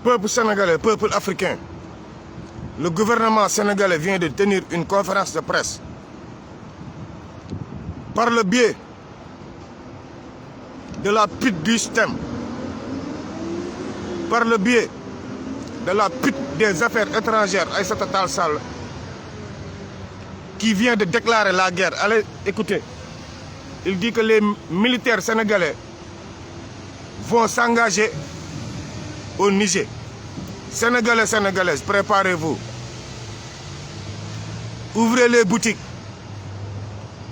Peuple sénégalais, peuple africain, le gouvernement sénégalais vient de tenir une conférence de presse par le biais de la pute du système, par le biais de la pute des affaires étrangères, Aïssata Tall Sall, qui vient de déclarer la guerre. Allez, écoutez, il dit que les militaires sénégalais vont s'engager au Niger. Sénégalais, Sénégalaises, préparez-vous. Ouvrez les boutiques.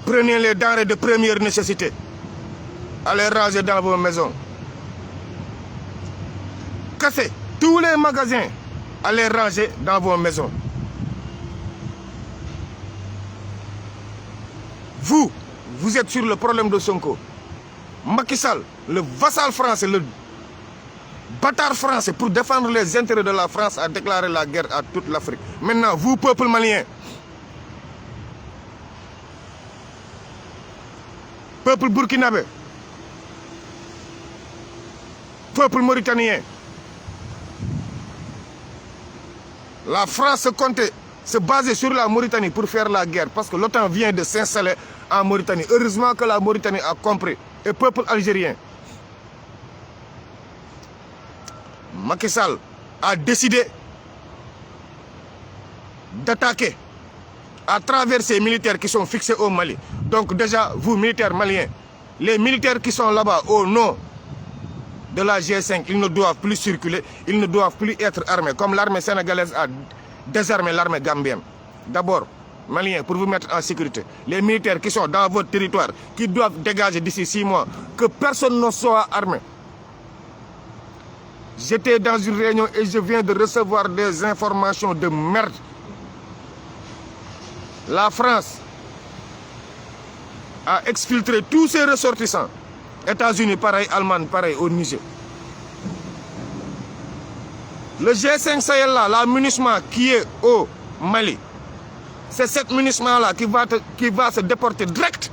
Prenez les denrées de première nécessité. Allez ranger dans vos maisons. Cassez tous les magasins. Allez ranger dans vos maisons. Vous êtes sur le problème de Sonko. Macky Sall, le vassal français, le bâtard français, pour défendre les intérêts de la France, a déclaré la guerre à toute l'Afrique. Maintenant, vous, peuple malien, peuple burkinabé, peuple mauritanien, la France comptait se baser sur la Mauritanie pour faire la guerre parce que l'OTAN vient de s'installer en Mauritanie. Heureusement que la Mauritanie a compris. Et peuple algérien, Macky Sall a décidé d'attaquer à travers ces militaires qui sont fixés au Mali. Donc déjà, vous militaires maliens, les militaires qui sont là-bas au nom de la G5, ils ne doivent plus circuler, ils ne doivent plus être armés, comme l'armée sénégalaise a désarmé l'armée gambienne. D'abord, Maliens, pour vous mettre en sécurité, les militaires qui sont dans votre territoire, qui doivent dégager d'ici 6 mois, que personne ne soit armé. J'étais dans une réunion et je viens de recevoir des informations de merde. La France a exfiltré tous ses ressortissants. États-Unis, pareil, Allemagne, pareil, au Niger. Le G5 Sahel là, la MINUSMA qui est au Mali, c'est cette MINUSMA là qui va se déporter direct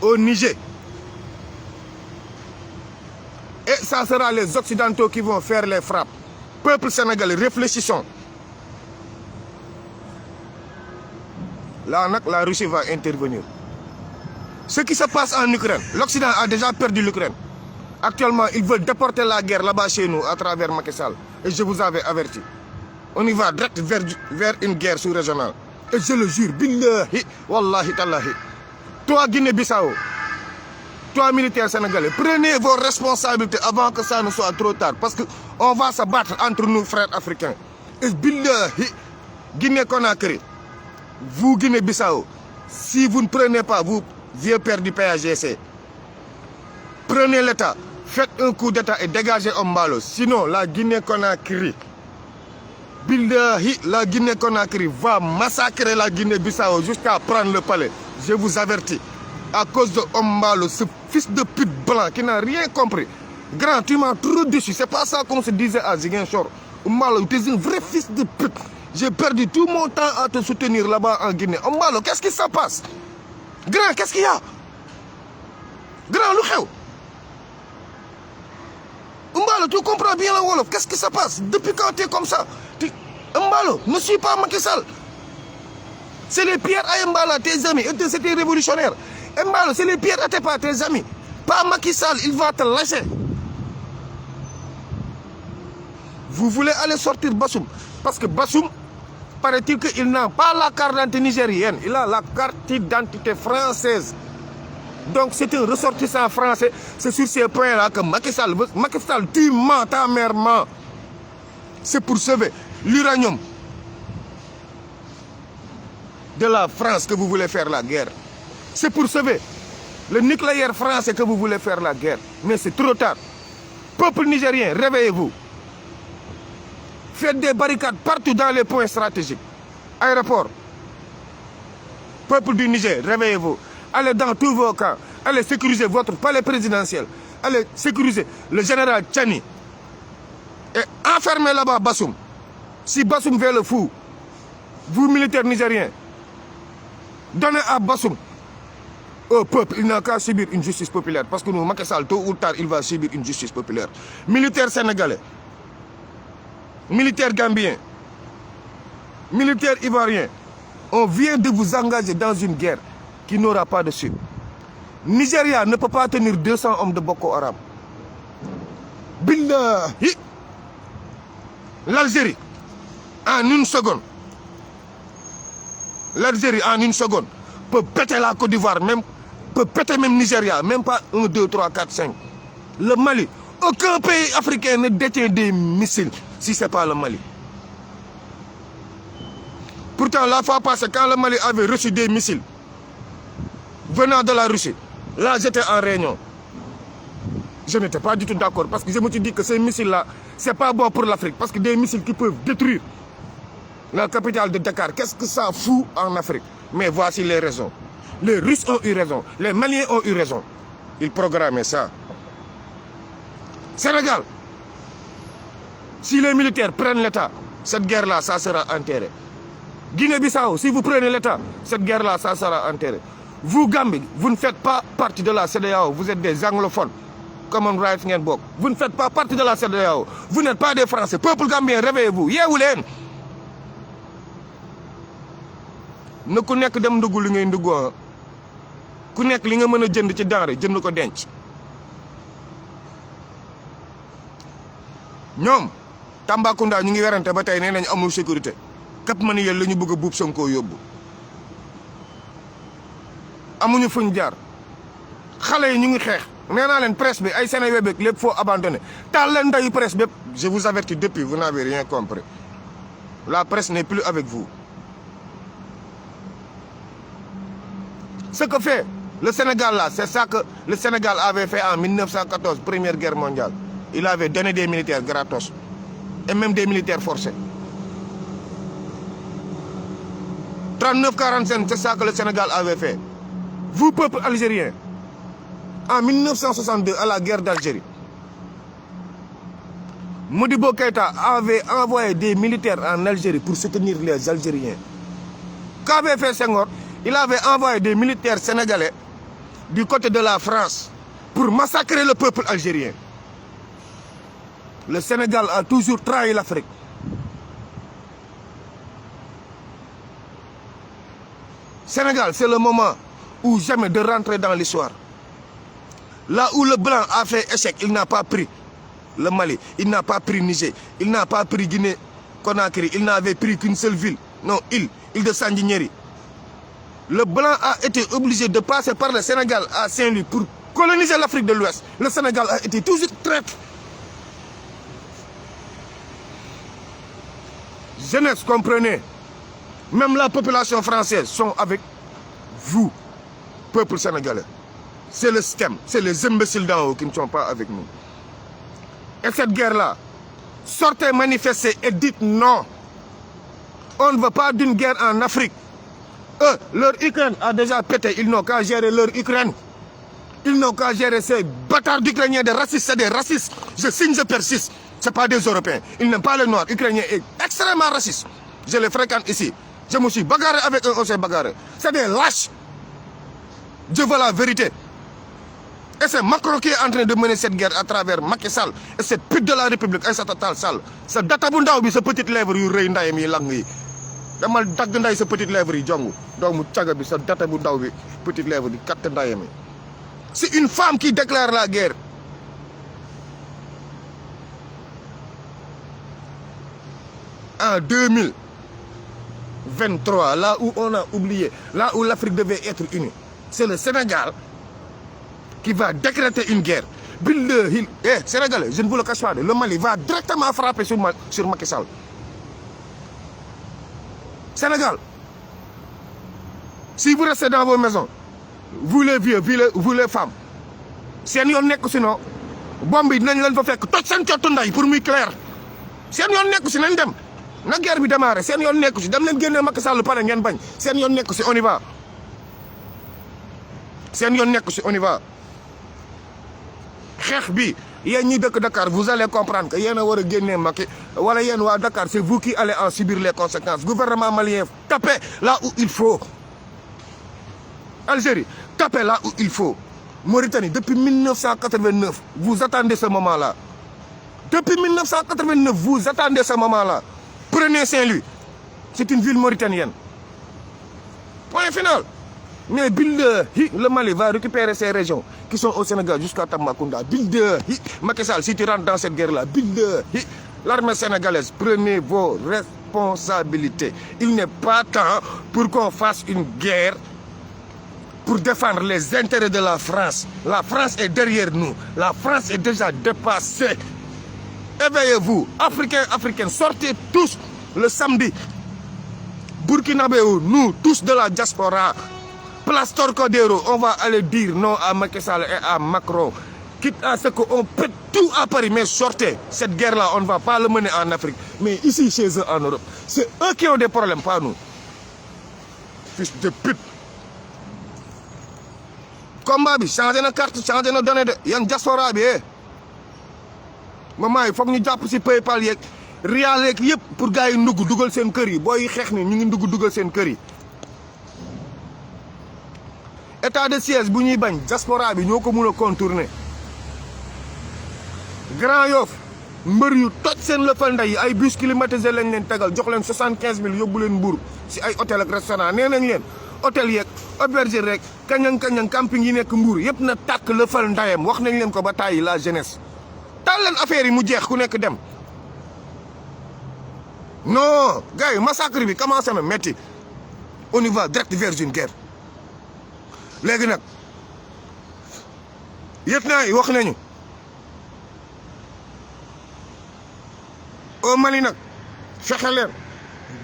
au Niger. Et ça sera les Occidentaux qui vont faire les frappes. Peuple sénégalais, réfléchissons. Là, la Russie va intervenir. Ce qui se passe en Ukraine, l'Occident a déjà perdu l'Ukraine. Actuellement, ils veulent déporter la guerre là-bas chez nous à travers Macky Sall. Et je vous avais averti. On y va direct vers une guerre sous-régionale. Et je le jure, billahi, wallahi, tallahi. Toi, Guinée-Bissau, toi, militaire sénégalais, prenez vos responsabilités avant que ça ne soit trop tard. Parce qu'on va se battre entre nous, frères africains. Et billahi, Guinée-Conakry, vous, Guinée-Bissau, si vous ne prenez pas, vous, vieux père du PAGC, prenez l'État, faites un coup d'État et dégagez Ombalo. Sinon, la Guinée-Conakry, billahi, la Guinée-Conakry va massacrer la Guinée-Bissau jusqu'à prendre le palais. Je vous avertis. À cause de Ombalo, ce fils de pute blanc qui n'a rien compris. Grand, tu m'as trop déçu. C'est pas ça qu'on se disait à Ziguinchor. Ombalo, tu es un vrai fils de pute. J'ai perdu tout mon temps à te soutenir là-bas en Guinée. Ombalo, qu'est-ce qui se passe? Grand, qu'est-ce qu'il y a? Grand, Loukheu. Ombalo, tu comprends bien la Wolof. Qu'est-ce qui se passe? Depuis quand tu es comme ça? Ombalo, ne suis pas Macky Sall. C'est les pierres à Mbala, tes amis. C'était révolutionnaire. Mbalo, c'est les pierres à tes amis. Pas Macky Sall, il va te lâcher. Vous voulez aller sortir Bassoum. Parce que Bassoum, paraît-il qu'il n'a pas la carte d'identité nigérienne. Il a la carte d'identité française. Donc c'est un ressortissant français. C'est sur ces points-là que Macky Sall, tu mens, ta mère ment. C'est pour sauver l'uranium de la France que vous voulez faire la guerre. C'est pour sauver le nucléaire français que vous voulez faire la guerre. Mais c'est trop tard. Peuple nigérien, réveillez-vous. Faites des barricades partout dans les points stratégiques. Aéroport. Peuple du Niger, réveillez-vous. Allez dans tous vos camps. Allez sécuriser votre palais présidentiel. Allez sécuriser le général Tchani. Et enfermez là-bas Bassoum. Si Bassoum veut le fou, vous militaires nigériens, donnez à Bassoum au peuple, il n'a qu'à subir une justice populaire. Parce que nous, Macky Sall, tôt ou tard, il va subir une justice populaire. Militaires sénégalais, militaires gambiens, militaires ivoiriens, on vient de vous engager dans une guerre qui n'aura pas de suite. Nigeria ne peut pas tenir 200 hommes de Boko Haram. Billahi. L'Algérie, en une seconde, l'Algérie en une seconde peut péter la Côte d'Ivoire, même, peut péter même Nigeria, même pas 1, 2, 3, 4, 5. Le Mali, aucun pays africain ne détient des missiles si ce n'est pas le Mali. Pourtant, la fois passée, quand le Mali avait reçu des missiles venant de la Russie, là j'étais en réunion. Je n'étais pas du tout d'accord parce que je me suis dit que ces missiles-là, ce n'est pas bon pour l'Afrique. Parce que des missiles qui peuvent détruire la capitale de Dakar, qu'est-ce que ça fout en Afrique? Mais voici les raisons. Les Russes ont eu raison, les Maliens ont eu raison. Ils programmaient ça. Sénégal, si les militaires prennent l'État, cette guerre-là, ça sera enterré. Guinée-Bissau, si vous prenez l'État, cette guerre-là, ça sera enterré. Vous, Gambie, vous ne faites pas partie de la CEDEAO, vous êtes des anglophones. Common Rights ngeen bokk. Vous ne faites pas partie de la CEDEAO. Vous n'êtes pas des Français. Peuple gambien, réveillez-vous. Yeewu leen. Na ku nekk dem ndugg li ngay ndugg ku nekk li nga mën a jënd ci denrée jënd ko denc. ñoom Tambacounda ñu ngi werante ba tey nee nañ amul sécurité. Cap Manuel la ñu bëgg a buub Sonko yóbbu. amuñu fuñ jaar. xale yi ñu ngi xeex. nee naa leen presse bi ay Seneweb ak lépp faut abandonner taal leen ndayu presse bépp. Je vous avertis depuis, vous n'avez rien compris. La presse n'est plus avec vous. Ce que fait le Sénégal là, c'est ça que le Sénégal avait fait en 1914, Première Guerre mondiale. Il avait donné des militaires gratos et même des militaires forcés. 39-45, c'est ça que le Sénégal avait fait. Vous, peuple algérien, en 1962, à la guerre d'Algérie, Modibo Keïta avait envoyé des militaires en Algérie pour soutenir les Algériens. Qu'avait fait Senghor? Il avait envoyé des militaires sénégalais du côté de la France pour massacrer le peuple algérien. Le Sénégal a toujours trahi l'Afrique. Sénégal, c'est le moment ou jamais de rentrer dans l'histoire. Là où le blanc a fait échec, il n'a pas pris le Mali, il n'a pas pris Niger, il n'a pas pris Guinée-Conakry, il n'avait pris qu'une seule ville, non, île de Sandiniéry. Le blanc a été obligé de passer par le Sénégal à Saint-Louis pour coloniser l'Afrique de l'Ouest. Le Sénégal a été toujours traître. Jeunesse, comprenez, même la population française sont avec vous, peuple sénégalais. C'est le système, c'est les imbéciles d'en haut qui ne sont pas avec nous. Et cette guerre-là, sortez manifester et dites non. On ne veut pas d'une guerre en Afrique. Eux, leur Ukraine a déjà pété, ils n'ont qu'à gérer leur Ukraine. Ils n'ont qu'à gérer ces bâtards d'Ukrainiens, des racistes, c'est des racistes. Je signe, je persiste. Ce n'est pas des Européens. Ils n'aiment pas les Noirs. Ukrainiens est extrêmement raciste. Je les fréquente ici. Je me suis bagarré avec eux, on s'est bagarré. C'est des lâches. Je veux la vérité. Et c'est Macron qui est en train de mener cette guerre à travers Macky Sall et cette pute de la République, Aïssata Tall Sall. Ce data bu ndaw bi sa petite lèvre yu rëy ndayam yi lang yi. Damal dagg nday sa petite lèvre yi jongu. Doomu caga bi sa data bu ndaw bi petite lèvre di katt ndayam yi. C'est une femme qui déclare la guerre. En 2023, là où on a oublié, là où l'Afrique devait être unie, c'est le Sénégal qui va décréter une guerre. Billahi, Sénégalais, je ne vous le cache pas, le Mali va directement frapper sur Macky Sall. Sénégal, si vous restez dans vos maisons, vous les vieux, vous les femmes, seen yoon nekk si non bombe yi dinañ leen fa fekk toj seen cottu nday pour muy clair. Seen yoon nekk si nañ dem na guerre bi démarré seen yoon nekk si dem leen génnee Macky Sall pare ngeen bañ seen yoon nekk si on y va. Seen yoon nekk si on y va. Xeex bi yéen ñi dëkk Dakar vous allez comprendre que yéen a war a génnee Macky wala yéen waa Dakar c'est vous qui allez en subir les conséquences. Gouvernement malien tapez là où il faut. Algérie tapez là où il faut. Mauritanie, depuis 1989, vous attendez ce moment-là. Depuis 1989, vous attendez ce moment-là. Prenez Saint-Louis. C'est une ville mauritanienne. Point final. Mais le Mali va récupérer ces régions qui sont au Sénégal jusqu'à Tambacounda. Macky Sall, si tu rentres dans cette guerre-là, l'armée sénégalaise, prenez vos responsabilités. Il n'est pas temps pour qu'on fasse une guerre pour défendre les intérêts de la France. La France est derrière nous. La France est déjà dépassée. Éveillez-vous, Africains, Africaines, sortez tous le samedi. Burkinabéo, nous, tous de la diaspora, place Torcodero, on va aller dire non à Macky Sall et à Macron. Quitte à ce qu'on pète tout à Paris, mais sortez. Cette guerre-là, on ne va pas le mener en Afrique, mais ici, chez eux, en Europe. C'est eux qui ont des problèmes, pas nous. Fils de pute. Combat, changez nos cartes, changez nos données. Il y a une diaspora, maman, il faut que nous japp ci PayPal yek rial yek yépp pour gars yi ndugg dugal seen kër yi boy yi xex ni ñu ngi ndugg dugal seen kër yi état de siège bu ñuy bañ diaspora bi ñoko mëna contourner Grand Yoff mbeur yu toj seen leufal nday ay bus climatisé lañ leen tégal jox leen 75000 yobbu leen Mbour ci ay hôtel ak restaurant nénañ leen hôtel yek auberge rek kañang camping yi nekk Mbour yépp na tak leufal ndayam wax nañ leen ko ba tay la jeunesse tal leen affaire yi mu jeex ku nekk dem non gars yi massacre bi commencé na metti on y va direct vers une guerre léegi nag yët naa yi wax nañu au Mali nag fexe leen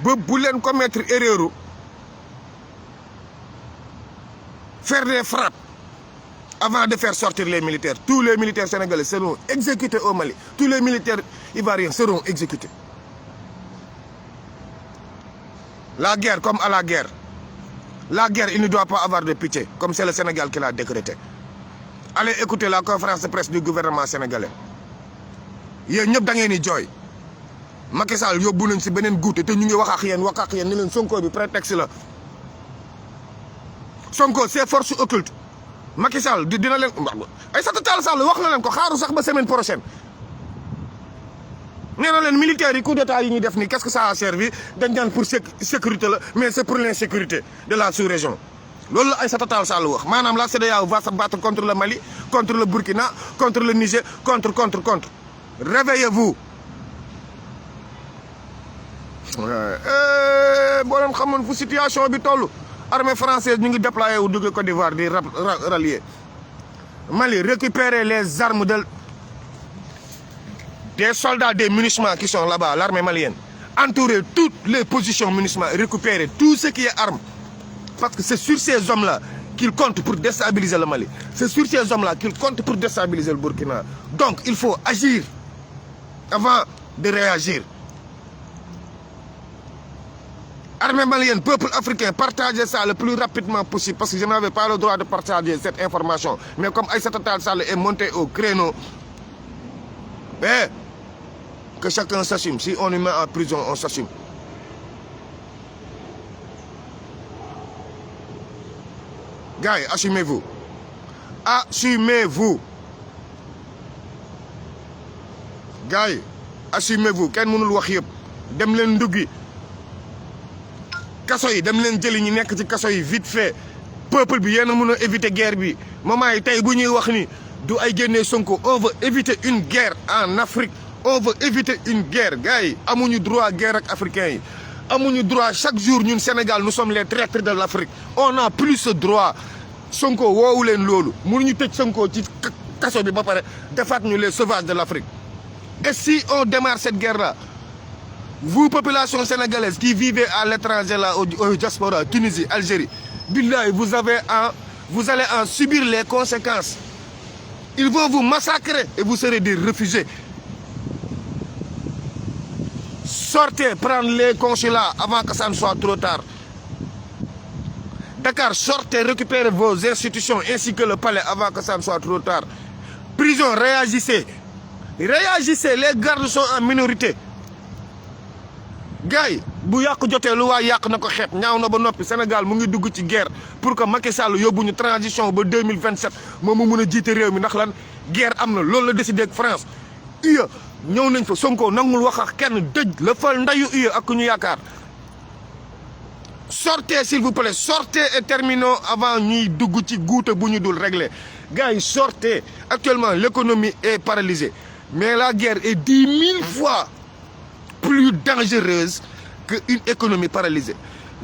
ba bu leen commettre erreur faire des frappes avant de faire sortir les militaires. Tous les militaires sénégalais seront exécutés au Mali. Tous les militaires ivoiriens seront exécutés. La guerre comme à la guerre. La guerre, il ne doit pas avoir de pitié, comme c'est le Sénégal qui l'a décrété. Allez écouter la conférence de presse du gouvernement sénégalais. Yéen ñëpp da ngeen di jooy. Macky Sall yóbbu nañ si beneen guute te ñu ngi wax ak yéen ni leen Sonko bi prétexte la. Sonko c'est force occulte. Macky Sall dina leen Aïssata Tall Sall wax na leen ko xaaru sax ba semaine prochaine. Nee na leen militaires yi coup d'état yi ñuy def nii qu'est-ce que ça a servi dañ naan pour sécurité la mais c'est pour l'insécurité de la sous-région. loolu la Aïssata Tall Sall wax maanaam la CEDEAO va se battre contre le Mali contre le Burkina contre le Niger contre. Réveillez-vous. boo leen xamoon fu situation bi toll. Armée française ñu ngi déployé wu dugg Côte d'Ivoire di rallier Mali récupérer les armes des soldats des MINUSMA qui sont là-bas, l'armée malienne. Entourer toutes les positions MINUSMA, récupérer tout ce qui est armes. Parce que c'est sur ces hommes-là qu'ils comptent pour déstabiliser le Mali. C'est sur ces hommes-là qu'ils comptent pour déstabiliser le Burkina. Donc il faut agir avant de réagir. Armée malienne, peuple africain, partagez ça le plus rapidement possible parce que je n'avais pas le droit de partager cette information. Mais comme Aïssata Tall Sall est monté au créneau, que chacun s'assume. Si on nous met en prison, on s'assume. Gars, assumez-vous. Assumez-vous. Gars, assumez-vous. Kenn mënul wax yëpp. Dem leen nduggi. Kaso yi dem leen jëli ñi nekk ci kaso yi vite fait. Peuple bi yéen a mën a éviter guerre bi. Moment yi tey bu ñuy wax ni du ay génnee Sonko. On veut éviter une guerre en Afrique. On veut éviter une guerre. Gars yi amuñu droit guerre ak africains yi. Amuñu droit chaque jour ñun Sénégal nous sommes les traîtres de l'Afrique. On n'a plus ce droit. Sonko woowu leen loolu. Mënuñu tëj Sonko ci kaso bi ba pare defaat ñu les sauvages de l'Afrique. Et si on démarre cette guerre-là, vous, population sénégalaise qui vivez à l'étranger, là, au diaspora, Tunisie, Algérie, billahi, vous allez en subir les conséquences. Ils vont vous massacrer et vous serez des réfugiés. Sortez, prendre les consulats avant que ça ne soit trop tard. Dakar, sortez, récupérez vos institutions ainsi que le palais avant que ça ne soit trop tard. Prison, réagissez. Réagissez, les gardes sont en minorité. Gars yi bu yàq jotee lu waay yàq na ko xeeb ñaaw na ba noppi Sénégal mu ngi dugg ci guerre pour que Macky Sall yóbbu ñu transition ba 2027 moom mu mun a jiite réew mi ndax lan guerre am na loolu la décidé ak France. UE ñëw nañ fa Sonko nangul wax ak kenn dëj la fal ndayu UE ak ku ñu yaakaar sortez s'il vous plaît sortez et terminons avant ñuy dugg ci guute bu ñu dul régler gars yi sortez actuellement l'économie est paralysée mais la guerre est 10 000 fois plus dangereuse qu'une économie paralysée.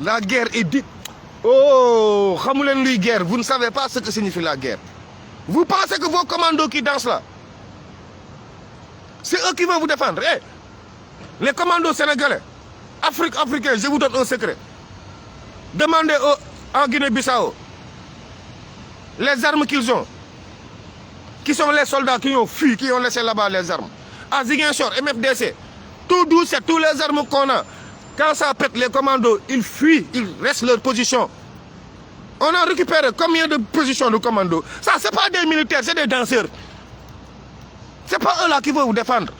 La guerre est dit. Oh, xamulen luy guerre, vous ne savez pas ce que signifie la guerre. Vous pensez que vos commandos qui dansent là, c'est eux qui vont vous défendre. Hey, les commandos sénégalais, africains, je vous donne un secret. Demandez en Guinée-Bissau les armes qu'ils ont, qui sont les soldats qui ont fui, qui ont laissé là-bas les armes. À Ziguinchor, MFDC, tout doux, c'est tous les armes qu'on a. Quand ça pète, les commandos, ils fuient, ils restent leur position. On a récupéré combien de positions de commandos? Ça, c'est pas des militaires, c'est des danseurs. C'est pas eux là qui vont vous défendre.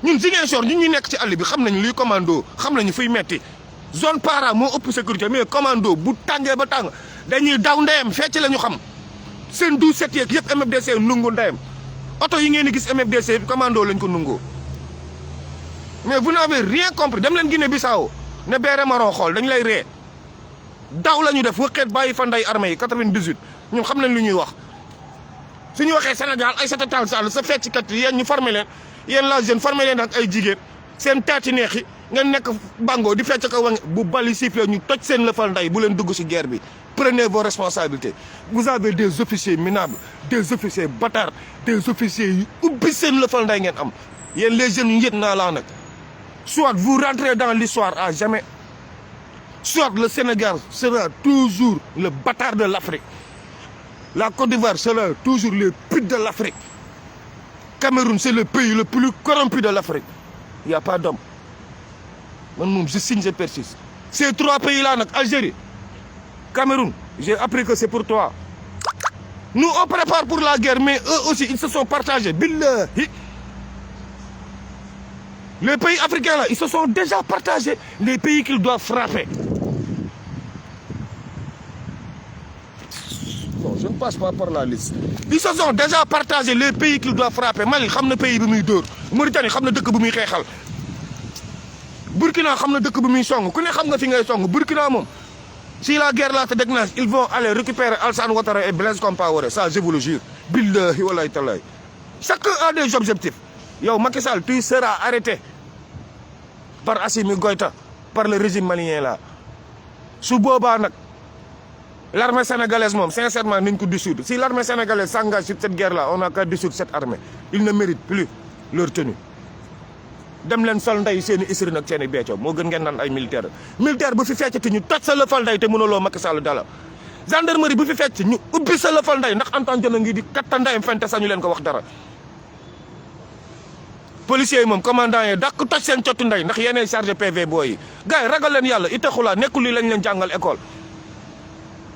Nous, Ziguinchor, nous sommes ci àll bi xam nañu luy commando, xam nañu fuy metti. Zone para moo ëpp sécurité mais commando bu tàngee ba tàng dañuy daw ndeyam fecc la ñu xam. Seen 12-7 yeeg yëpp MFDC nungu ndeyam. Oto yi ngeen di gis MFDC commando lañ ko nungoo. Mais vous n'avez rien compris dem leen Guinée-Bissau ne beere marron xool dañ lay ree daw la ñu def wëqeet bàyyi fa nday armée yi 98 ñun xam nañ lu ñuy wax suñu waxee Sénégal Aïssata Tall Sall sa fecckat yi yéen ñu formé leen yéen la jeune formé leen ak ay jigéen seen taati neex yi ngeen nekk bango di fecc ko waŋ bu bali sifflé ñu toj seen lëfal nday bu leen dugg ci guerre bi prenez vos responsabilités vous avez des officiers minables des officiers bâtards des officiers yu ubbi seen lëfal nday ngeen am yéen les jeunes yu yët naa laa nag soit vous rentrez dans l'histoire à jamais, soit le Sénégal sera toujours le bâtard de l'Afrique. La Côte d'Ivoire sera toujours le pute de l'Afrique. Cameroun, c'est le pays le plus corrompu de l'Afrique. Il n'y a pas d'homme. Je signe, je persiste. Ces trois pays-là, Algérie, Cameroun, j'ai appris que c'est pour toi. Nous, on prépare pour la guerre, mais eux aussi, ils se sont partagés. Billahi. Les pays africains, là, ils se sont déjà partagés les pays qu'ils doivent frapper. Bon, je ne passe pas par la liste. Ils se sont déjà partagés les pays qu'ils doivent frapper. Mali, c'est le pays qui est dur. Mauritanie, c'est le pays qui est dur. Burkina, c'est le pays qui est dur. Qui est dur. Burkina, si la guerre là se déclenche, ils vont aller récupérer Alassane Ouattara et Blaise Compaoré. Ça, je vous le jure. Billahi wallahi talahi. Chacun a des objectifs. Yo, Macky Sall, tu seras arrêté par Assimi Goïta, par le régime malien là. Sous Boba, l'armée sénégalaise, sincèrement, nous nous dissoudre. Si l'armée sénégalaise s'engage sur cette guerre-là, on n'a qu'à dissoudre cette armée. Ils ne méritent plus leur tenue. Dem len sol nday seeni isri nak seeni béccio mo gën ngeen nan ay militaire bu fi fecc ñu toj sa lefal nday te mënolo Macky Sall dala gendarmerie bu fi fecc ñu ubbi sa lefal nday ndax entente na ngi di katta ndayam fente sañu len ko wax dara policiers yi commandant yi dak toj seen ciotu nday ndax yene chargé PV boy yi gaay ragal len yalla itakhula nekul li lañ len jangal école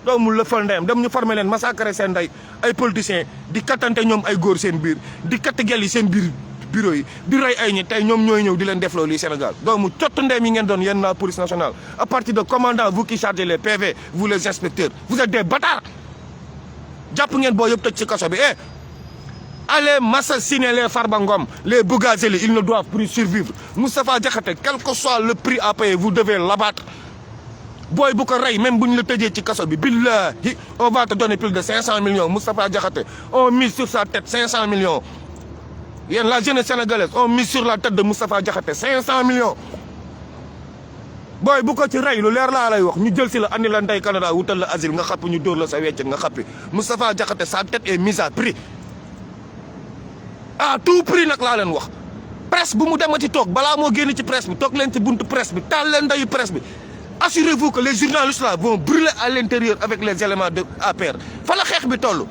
doomu lefal ndayam dem ñu former len massacrer seen nday ay politiciens di katante ñom ay góor seen biir di katt gel yi seen biir bureau yi di ray ay ñi tay ñom ñoy ñew di len deflo li Sénégal doomu ciotu ndem yi ngeen doon yeen la police nationale à partir de commandant vous qui chargez les PV vous les inspecteurs vous êtes des bâtards japp ngeen bo yeb tecc ci kasso bi allez assassiner les Farba Ngom les Bougazeli ils ne doivent plus survivre Moustapha Diakhaté quel que soit le prix à payer vous devez l'abattre boy bu ko ray même buñ la tejé ci kasso bi billahi on va te donner plus de 500 millions Moustapha Diakhaté on mise sur sa tête 500 millions. La jeunesse sénégalaise on mise sur la tête de Moustapha Diakhaté 500 millions. Boy bu ko ci ray lu leer la lay wax ñu jël ci la andi la nday Canada wutal la asile nga xapp ñu door la sa wécc nga xappi Moustapha Diakhaté sa tête est mise à prix. À tout prix nak la leen wax. Presse bu mu demati tok bala mo génn ci presse bi tok leen ci buntu presse bi tal leen ndayu presse bi. Assurez-vous que les journalistes là vont brûler à l'intérieur avec les éléments de APR. Fa la xex bi tollu.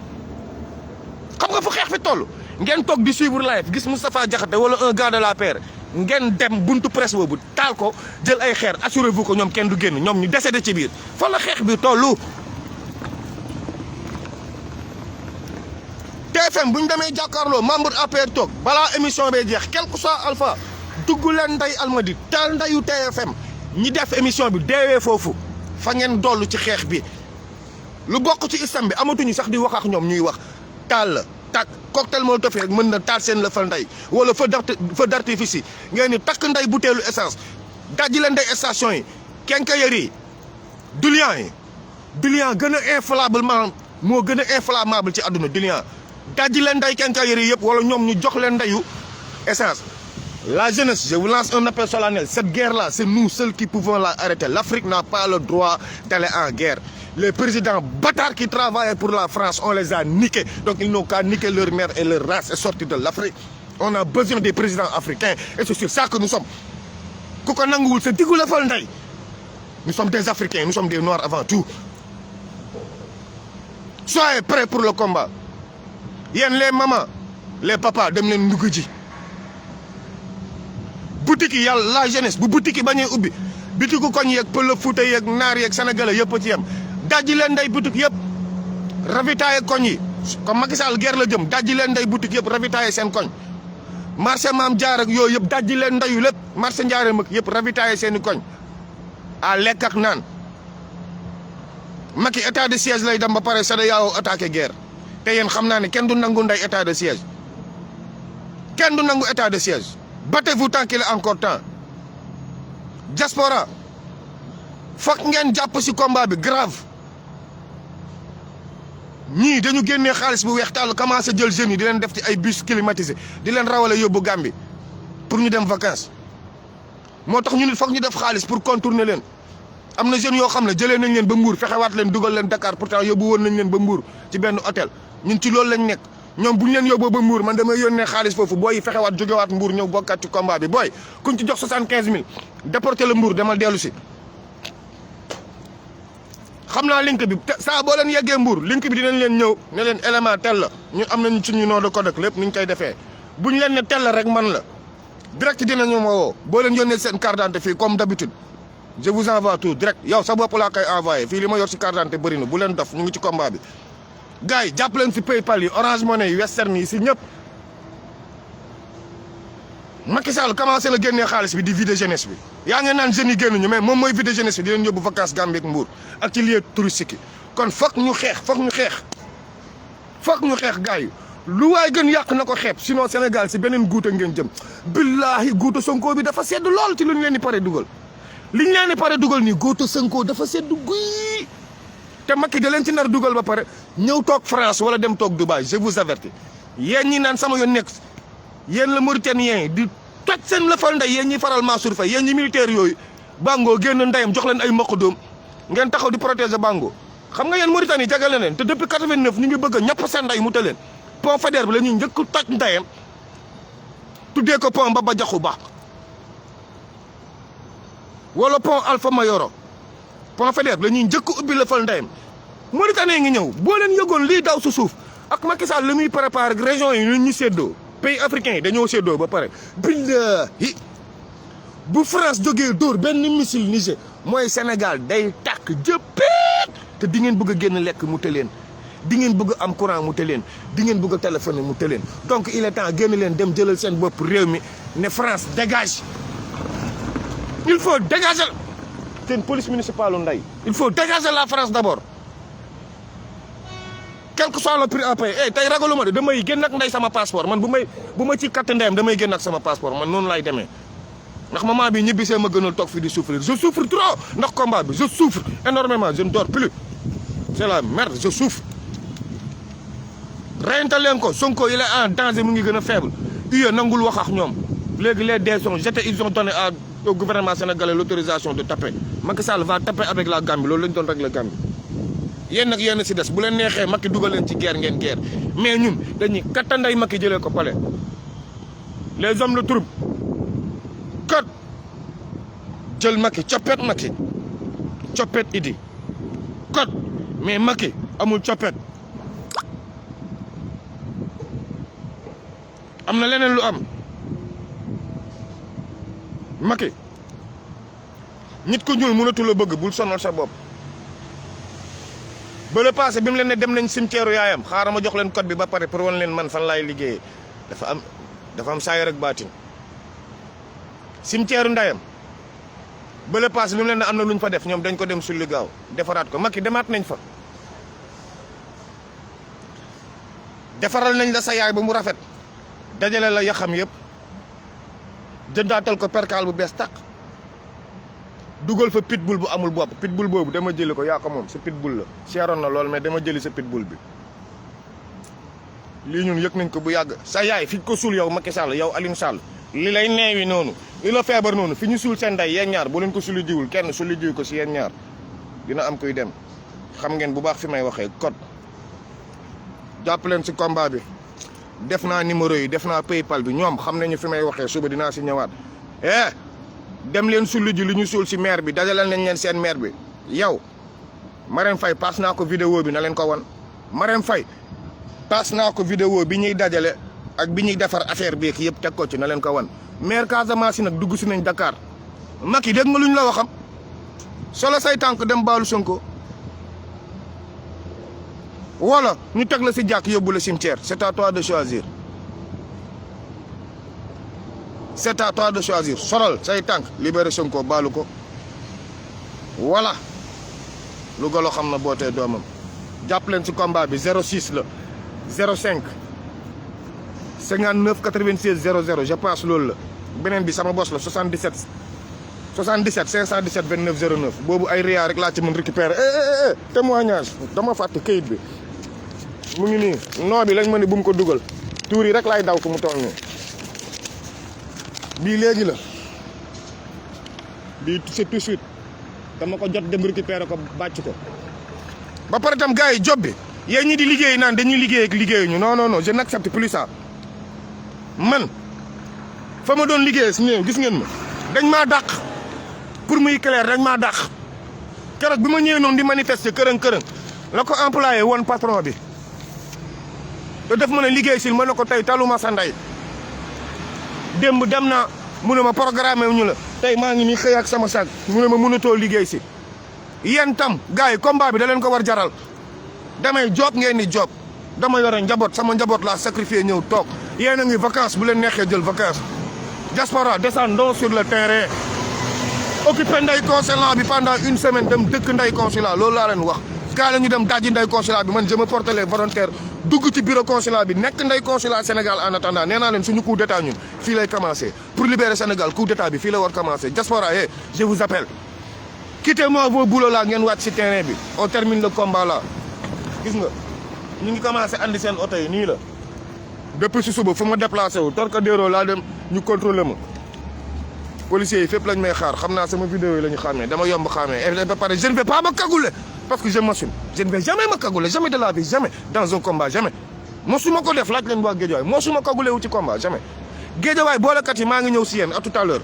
Xam nga fu xex bi tollu. Ngeen tok di suivre live gis Moustapha Diakhaté wala un gars de la paire ngeen dem buntu presse bobu tal ko jël ay xeer assurez-vous que ñom kenn du génn ñom ñu décédé ci biir fa la xeex bi tollu TFM buñ démé jakarlo membre APR tok bala émission bay jeex quel que soit alpha dugg leen nday Almadi taal ndayu TFM ñi def émission bi deewee foofu fa ngeen dollu ci xeex bi lu bokk ci islam bi amatuñu sax di wax ak ñoom ñuy wax taal la tak cocktail molotov rek mën na taal seen la fa nday wala feu d'artifice yi ngeen ni takk nday butéelu essence dajji leen nday station yi quincaillerie yi dulian gën a inflammable moo gën a inflammable ci àdduna dulian dajji leen nday quincaillerie yëpp wala ñoom ñu jox leen ndayu essence. La jeunesse, je vous lance un appel solennel. Cette guerre-là, c'est nous seuls qui pouvons la arrêter. L'Afrique n'a pas le droit d'aller en guerre. Les présidents bâtards qui travaillaient pour la France, on les a niqués. Donc ils n'ont qu'à niquer leur mère et leur race et sortir de l'Afrique. On a besoin des présidents africains et c'est sur ça que nous sommes. Nous sommes des Africains, nous sommes des Noirs avant tout. Soyez prêts pour le combat. Yen les mamans, les papas, dem len ndugg ji. Boutique yi yàlla la jeunesse bu boutique yi bañee ubbi bitiku koñ yeeg pël Fuuta yeeg naar yeeg sénégalais yëpp ci yem dajji leen nday boutique yëpp ravitailler koñ yi comme Macky Sall guerre la jëm dajji leen nday boutique yëpp ravitailler seen koñ marché Maam Jaar ak yooyu yëpp dajji leen ndayu lépp marché Njaare mag yëpp ravitailler seeni koñ à lekk ak naan Macky état de siège lay dem ba pare CEDEAO attaqué guerre te yéen xam naa ne kenn du nangu nday état de siège kenn du nangu état de siège. Battez-vous tant qu'il est encore temps. Diaspora foog ngeen jàpp ci combat bi grave ñii dañu génnee xaalis bu weex tàll commencé jël jeunes yi di leen def ci ay bus climatisé di leen rawale yóbbu Gambie pour ñu dem vacances moo tax ñu nit foog ñu def xaalis pour contourner leen am na jeunes yoo xam ne jëlee nañ leen ba Mbour fexewaat leen dugal leen Dakar pourtant yóbbu woon nañ leen ba Mbour ci benn hôtel ñun ci loolu lañ nekk. ñoom bu ñu leen yóbboo ba Mbour man damay yónnee xaalis foofu booy yi fexewaat jógewaat Mbour ñëw bokkaat ci combat bi booy kuñ ci jox 75000 déporté la Mbour demal dellu si. xam naa link bi saa boo leen yeggee Mbour link bi dinañ leen ñëw ne leen élément tel la ñu am nañ suñu nom de code ak lépp ni ñu koy defee bu ñu leen ne tel la rek man la direct dinañu ma woo boo leen yónnee seen carte d'identité fii comme d'habitude je vous envoie tout direct yow sa bopp laa koy envoyé fii li ma yor si carte d'identité bëri na bu leen dof ñu ngi ci combat bi. gars yi jàpp leen si PayPal yi Orange Money yi Western yi si ñëpp Macky Sall commencé la génnee xaalis bi di vider jeunesse bi yaa ngeen naan jeunes yi génnuñu mais moom mooy vider jeunesse bi di leen yóbbu vacances Gambie ak Mbour ak ci lieu touristique yi kon foog ñu xeex gars yi lu waay gën yàq na ko xeeb sinon Sénégal si beneen guuta ngeen jëm billaahi guuta Sonko bi dafa sedd lool ci lu ñu leen di pare dugal li ñu leen di pare dugal nii guuta Sonko dafa sedd guy te Macky da leen ci nar dugal ba pare ñëw toog France wala dem toog Dubaï je vous avertis yéen ñi naan sama yoon nekk yéen la Mauritanien di toj seen lëfal ndey yéen ñi faral Mansour Faye yéen ñi militaire yooyu Bango génn ndeyam jox leen ay mbokk doom ngeen taxaw di protéger Bango xam nga yéen Mauritanie jagal na leen te depuis 89 ñu ngi bëgg a ñàpp seen ndey mu ta leen pont Faidherbe bi la ñuy njëkk toj ndeyam tuddee ko pont Baba Diakhou Ba wala pont Alpha Mayoro pont Faidherbe la ñuy njëkk ubbi lëfal ndeyam Mauritanie ngi ñëw boo leen yëgoon lii daw su suuf ak Macky Sall la muy préparé région yi ñu séddoo pays africains yi dañoo séddoo ba pare billahi bu France jógee dóor benn missile Niger mooy Sénégal day tàkk jëppeet te di ngeen bëgg a génn lekk mu tëleen di ngeen bëgg a am courant mu tëleen di ngeen bëgg a téléphoner mu tëleen donc il est temps génn leen dem jëlal seen bopp réew mi ne France dégage il faut dégager seen police municipale nday il faut dégager la France d'abord quel que soit le prix à payer tey ragaluma de damay génn ak nday sama passeport man bu ma ci katt ndeyam damay génn ak sama passeport man noonu lay demee ndax moment bi ñibbisee ma gënal toog fii di souffrir je souffre trop ndax combat bi je souffre énormément je ne dors plus c'est la merde je souffre reyante leen ko Sonko il est en danger mu ngi gën a faible UE nangul wax ak ñoom léegi les dés sont jetés ils ont donné au gouvernement sénégalais l'autorisation de taper Macky Sall va taper avec la Gambie loolu lañ doon régler Gambie yéen nag yéen si des bu leen neexee Macky dugal leen ci guerre ngeen guerre mais ñun dañuy kattanday Macky jëlee ko palais les hommes de troupe kat jël Macky coppet Idi kat mais Macky amul coppet am na leneen lu am Macky nit ku ñuul mënatu la bëgg bul sonal sa bopp ba le passé bi mu leen ne dem nañ cimetière yaayam xaaral ma jox leen code bi ba pare pour wan leen man fan laay liggéeyee dafa am saayir ak baatin cimetière ndayam bële paas li mu leen ne am na lu ñu fa def ñoom dañ ko dem sulli gaaw defaraat ko Macky demaat nañ fa defaral nañ la sa yaay ba mu rafet dajale la yaxam yëpp jëndaatal ko perkaal bu bees tàq dugal fa pitbull bu amul bopp pitbull boobu dama jëli ko yaa ko moom sa pitbull la seeroon na lool mais dama jëli sa pitbull bi lii ñun yëg nañ ko bu yàgg sa yaay fi ko suul yow Macky Sall yow Aliou Sall li lay neewi noonu li la feebar noonu fi ñu suul seen ndey yéen ñaar bu leen ko suli jiwul kenn suli jiw ko si yéen ñaar dina am kuy dem xam ngeen bu baax fi may waxee code jàpp leen si combat bi def naa numéro yi def naa PayPal bi ñoom xam nañu fi may waxee suba dinaa si ñëwaat dem leen suli ji li ñu suul si maire bi dajalal nañ leen seen maire bi yow Marème Faye paas naa ko vidéo bi na leen ko wan Marème Faye paas naa ko vidéo bi ñuy dajale ak bi ñuy defar affaire bi yëpp teg ko ci na leen ko wan maire Casamance nag dugg si nañ Dakar Macky dégg nga lu ñu la waxam solo say tànk dem baalu Sonko wala ñu teg la si jàkk yóbbu la cimetière c'est à toi de choisir c'est à toi de choisir solal say tànk libéré Sonko baalu ko wala lu golo xam na bootee doomam jàpp leen si combat bi 06 la 05 59 96 00 je pense loolu la beneen bi sama bos la 77 517 29 09 boobu ay réa rek laa ci mën récupérer témoignage dama fàtte kayit bi mu ngi nii noo bi lañ ma ne bu mu ko dugal tuur yi rek laay daw ko mu toll nii bii léegi la bii c'est tout de suite dama ko jot dem récupérer ko bàcc ko ba pare tam gars yi job bi yéen ñi di liggéey naan dañuy liggéey ak liggéeyuñu non je n'accepte plus ça man fa ma doon liggéey si néew gis ngeen ma dañ maa dàq pour muy clair dañ maa dàq keroog bi ma ñëwee noonu di manifester kërëng la ko employé woon patron bi te def ma ne liggéey sil ma ne ko tey taluma sa ndey démb dem naa mu ne ma programme ñu la tey maa ngi nii xëy ak sama sag mu ne ma mënatoo liggéey si yéen tam gars yi combat bi da leen ko war jaral damay job ngeen ni job dama yore njaboot sama njaboot laa sacrifié ñëw toog yéen a ngi vacances bu leen neexee jël vacances diaspora descendons sur le terrain occupé nday consulat bi pendant une semaine dem dëkk nday consulat loolu laa leen wax kaa la ñu dem dajji nday consulat bi man je me porte les volontaires dugg ci bureau consulat bi nekk nday consulat Sénégal en attendant nee naa leen suñu coup d'état ñun fii lay commencé pour libérer Sénégal coup d'état bi fii la war commencé diaspora je vous appelle quittez-moi vos boulots là ngeen wàcc ci terrain bi on termine le combat là gis nga ñu ngi commencé andi seen oto yi nii la depuis si suba fu ma déplacé wu Torcadéro laa dem ñu contrôlé ma policiers yi fépp lañ may xaar xam naa sama vidéo yi la ñu xàmmee dama yomb xàmmee et ba pare je ne vais pas me cagouler parce que je m'assume je ne vais jamais me cagouler jamais de la vie jamais dans un combat jamais mosuma ko def laaj leen waa Guédiawaye mosuma cagouler wu ci combat jamais Guédiawaye boolekat yi maa ngi ñëw si yéen à tout à l'heure